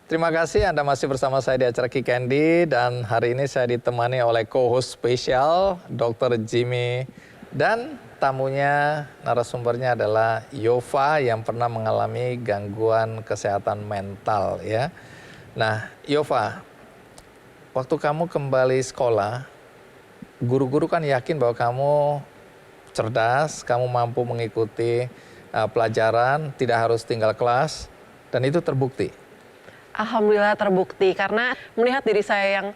Terima kasih Anda masih bersama saya di acara Kick Candy dan hari ini saya ditemani oleh co-host spesial Dr. Jimmy dan tamunya narasumbernya adalah Yova yang pernah mengalami gangguan kesehatan mental ya. Nah, Yova, waktu kamu kembali sekolah, guru-guru kan yakin bahwa kamu cerdas, kamu mampu mengikuti pelajaran, tidak harus tinggal kelas dan itu terbukti. Alhamdulillah terbukti karena melihat diri saya yang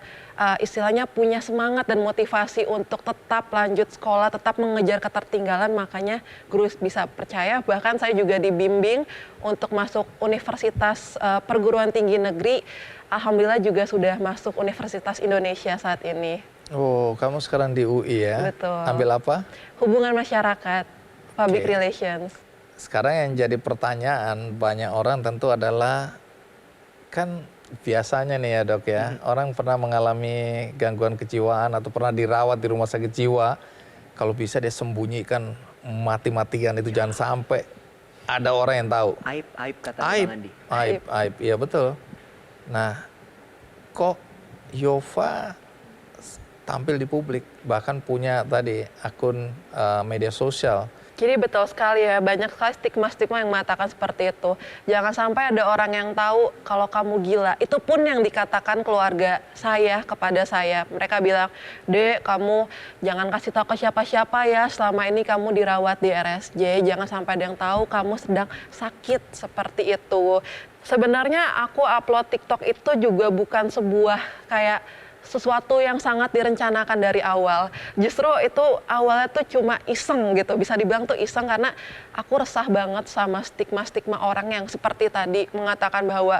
istilahnya punya semangat dan motivasi untuk tetap lanjut sekolah, tetap mengejar ketertinggalan, makanya guru bisa percaya. Bahkan saya juga dibimbing untuk masuk universitas perguruan tinggi negeri. Alhamdulillah juga sudah masuk Universitas Indonesia saat ini. Oh, kamu sekarang di UI ya? Betul. Ambil apa? Hubungan masyarakat, public relations. Sekarang yang jadi pertanyaan banyak orang tentu adalah, kan biasanya nih ya dok ya, orang pernah mengalami gangguan kejiwaan atau pernah dirawat di rumah sakit jiwa, kalau bisa dia sembunyikan mati-matian itu jangan sampai ada orang yang tahu. Aib kata Bang Andi. Aib, iya betul. Nah, kok Yova tampil di publik, bahkan punya tadi akun media sosial. Jadi betul sekali ya, banyak sekali stigma-stigma yang mengatakan seperti itu. Jangan sampai ada orang yang tahu kalau kamu gila. Itu pun yang dikatakan keluarga saya kepada saya. Mereka bilang, Dek, kamu jangan kasih tahu ke siapa-siapa ya, selama ini kamu dirawat di RSJ. Jangan sampai ada yang tahu kamu sedang sakit seperti itu. Sebenarnya aku upload TikTok itu juga bukan sebuah kayak sesuatu yang sangat direncanakan dari awal. Justru itu awalnya tuh cuma iseng gitu, bisa dibilang tuh iseng karena aku resah banget sama stigma-stigma orang yang seperti tadi mengatakan bahwa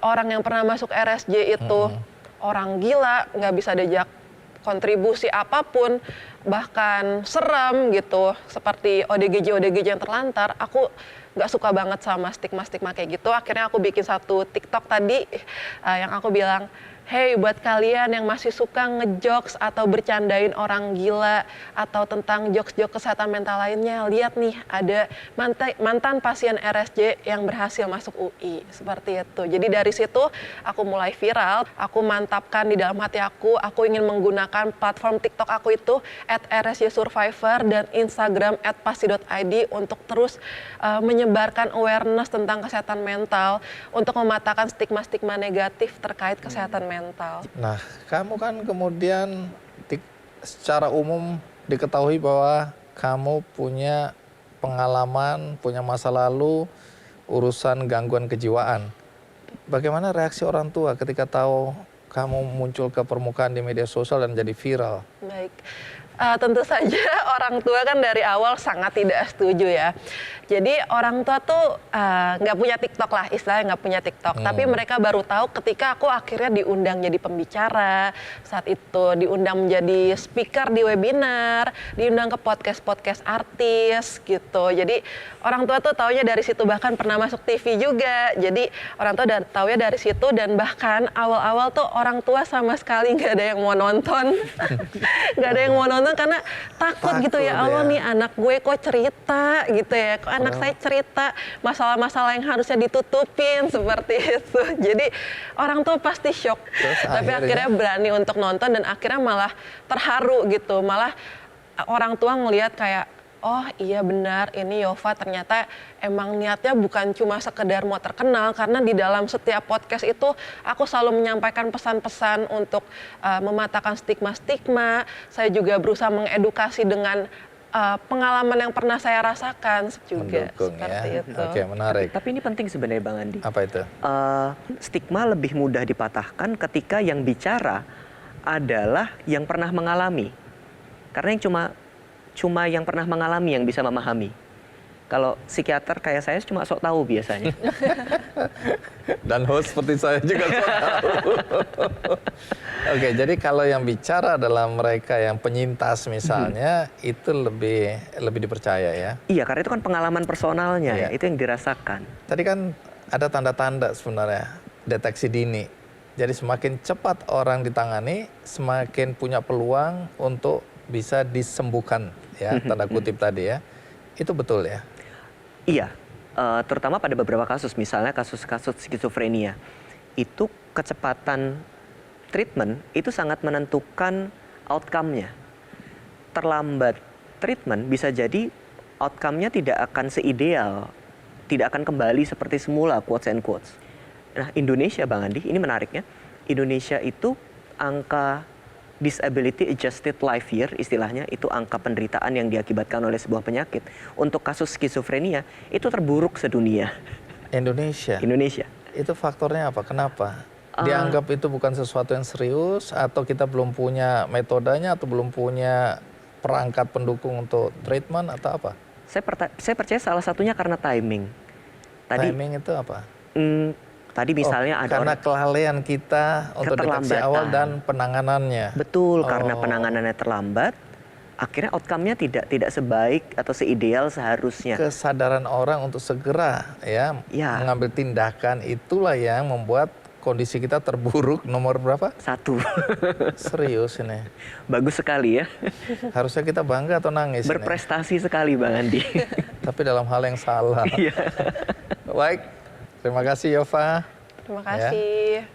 orang yang pernah masuk RSJ itu orang gila, nggak bisa diajak kontribusi apapun, bahkan serem gitu, seperti ODGJ yang terlantar. Aku nggak suka banget sama stigma-stigma kayak gitu. Akhirnya aku bikin satu TikTok tadi yang aku bilang, hey, buat kalian yang masih suka ngejokes atau bercandain orang gila atau tentang jokes-jokes kesehatan mental lainnya, lihat nih ada mantan pasien RSJ yang berhasil masuk UI, seperti itu. Jadi dari situ aku mulai viral, aku mantapkan di dalam hati aku ingin menggunakan platform TikTok aku itu @rsjsurvivor dan Instagram @pasti.id untuk terus menyebarkan awareness tentang kesehatan mental, untuk mematahkan stigma-stigma negatif terkait kesehatan mental. Nah, kamu kan kemudian secara umum diketahui bahwa kamu punya pengalaman, punya masa lalu urusan gangguan kejiwaan. Bagaimana reaksi orang tua ketika tahu kamu muncul ke permukaan di media sosial dan jadi viral? Baik. Tentu saja orang tua kan dari awal sangat tidak setuju ya. Jadi orang tua tuh nggak punya TikTok lah, istilahnya nggak punya TikTok. Tapi mereka baru tahu ketika aku akhirnya diundang jadi pembicara, saat itu diundang menjadi speaker di webinar, diundang ke podcast artis gitu. Jadi orang tua tuh taunya dari situ, bahkan pernah masuk TV juga. Jadi orang tua taunya dari situ, dan bahkan awal-awal tuh orang tua sama sekali nggak ada yang mau nonton. Nggak ada yang mau nonton karena takut gitu ya, Allah nih anak gue kok cerita gitu ya, kok anak saya cerita masalah-masalah yang harusnya ditutupin seperti itu. Jadi orang tua pasti shock. Tapi akhirnya berani untuk nonton dan akhirnya malah terharu gitu, malah orang tua ngelihat kayak, oh iya benar, ini Yova ternyata emang niatnya bukan cuma sekedar mau terkenal, karena di dalam setiap podcast itu aku selalu menyampaikan pesan-pesan untuk mematahkan stigma-stigma. Saya juga berusaha mengedukasi dengan pengalaman yang pernah saya rasakan juga. Mendukung, seperti ya. itu. Oke, menarik. Tapi ini penting sebenarnya Bang Andi. Apa itu? Stigma lebih mudah dipatahkan ketika yang bicara adalah yang pernah mengalami. Karena yang cuma yang pernah mengalami yang bisa memahami. Kalau psikiater kayak saya cuma sok tahu biasanya. Dan host seperti saya juga sok tahu. Oke, jadi kalau yang bicara adalah mereka yang penyintas misalnya, itu lebih dipercaya ya? Iya, karena itu kan pengalaman personalnya, Iya. ya, itu yang dirasakan. Tadi kan ada tanda-tanda sebenarnya, deteksi dini. Jadi semakin cepat orang ditangani, semakin punya peluang untuk bisa disembuhkan, ya, tanda kutip tadi ya. Itu betul ya? Iya, terutama pada beberapa kasus, misalnya kasus-kasus skizofrenia. itu kecepatan treatment itu sangat menentukan outcome-nya. Terlambat treatment bisa jadi outcome-nya tidak akan seideal, tidak akan kembali seperti semula, quotes and quotes. Nah, Indonesia, Bang Andi, ini menariknya. Indonesia itu angka disability adjusted life year, istilahnya, itu angka penderitaan yang diakibatkan oleh sebuah penyakit. Untuk kasus skizofrenia, itu terburuk sedunia. Indonesia. Indonesia. Itu faktornya apa? Kenapa? Dianggap itu bukan sesuatu yang serius, atau kita belum punya metodenya, atau belum punya perangkat pendukung untuk treatment, atau apa? Saya percaya salah satunya karena timing. Timing itu apa? Tadi misalnya ada karena orang, kelalaian kita untuk deteksi awal dan penanganannya. betul, karena penanganannya terlambat, akhirnya outcome-nya tidak sebaik atau seideal seharusnya. Kesadaran orang untuk segera ya mengambil tindakan itulah yang membuat kondisi kita terburuk nomor berapa? 1. Serius ini. Bagus sekali ya. Harusnya kita bangga atau nangis? Berprestasi sekali Bang Andi. Tapi dalam hal yang salah. Iya. Baik, terima kasih Yova. Terima kasih.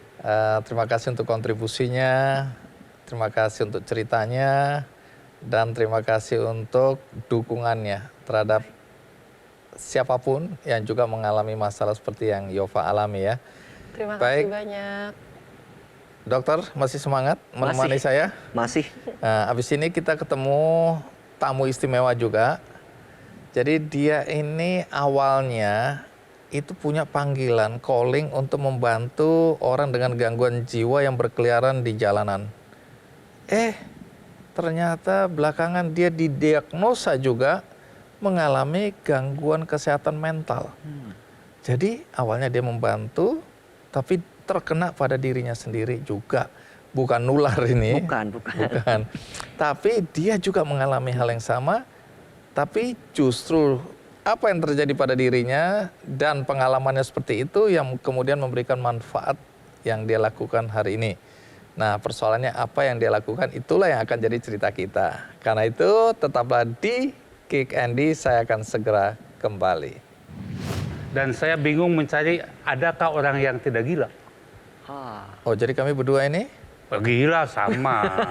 Terima kasih untuk kontribusinya, terima kasih untuk ceritanya, dan terima kasih untuk dukungannya terhadap siapapun yang juga mengalami masalah seperti yang Yova alami ya. Terima kasih banyak. Dokter, masih semangat menemani saya? Masih. Abis ini kita ketemu tamu istimewa juga. Jadi dia ini awalnya itu punya panggilan, calling untuk membantu orang dengan gangguan jiwa yang berkeliaran di jalanan. Ternyata belakangan dia didiagnosa juga mengalami gangguan kesehatan mental. Jadi awalnya dia membantu, tapi terkena pada dirinya sendiri juga. Bukan nular ini. Bukan. Tapi dia juga mengalami hal yang sama, tapi justru apa yang terjadi pada dirinya dan pengalamannya seperti itu yang kemudian memberikan manfaat yang dia lakukan hari ini. Nah, persoalannya apa yang dia lakukan, itulah yang akan jadi cerita kita. Karena itu tetaplah di Kick Andy, saya akan segera kembali. Dan saya bingung mencari adakah orang yang tidak gila. Oh, jadi kami berdua ini? Gila sama.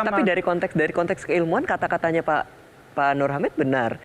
Tapi dari konteks keilmuan kata-katanya Pak Nur Hamid benar.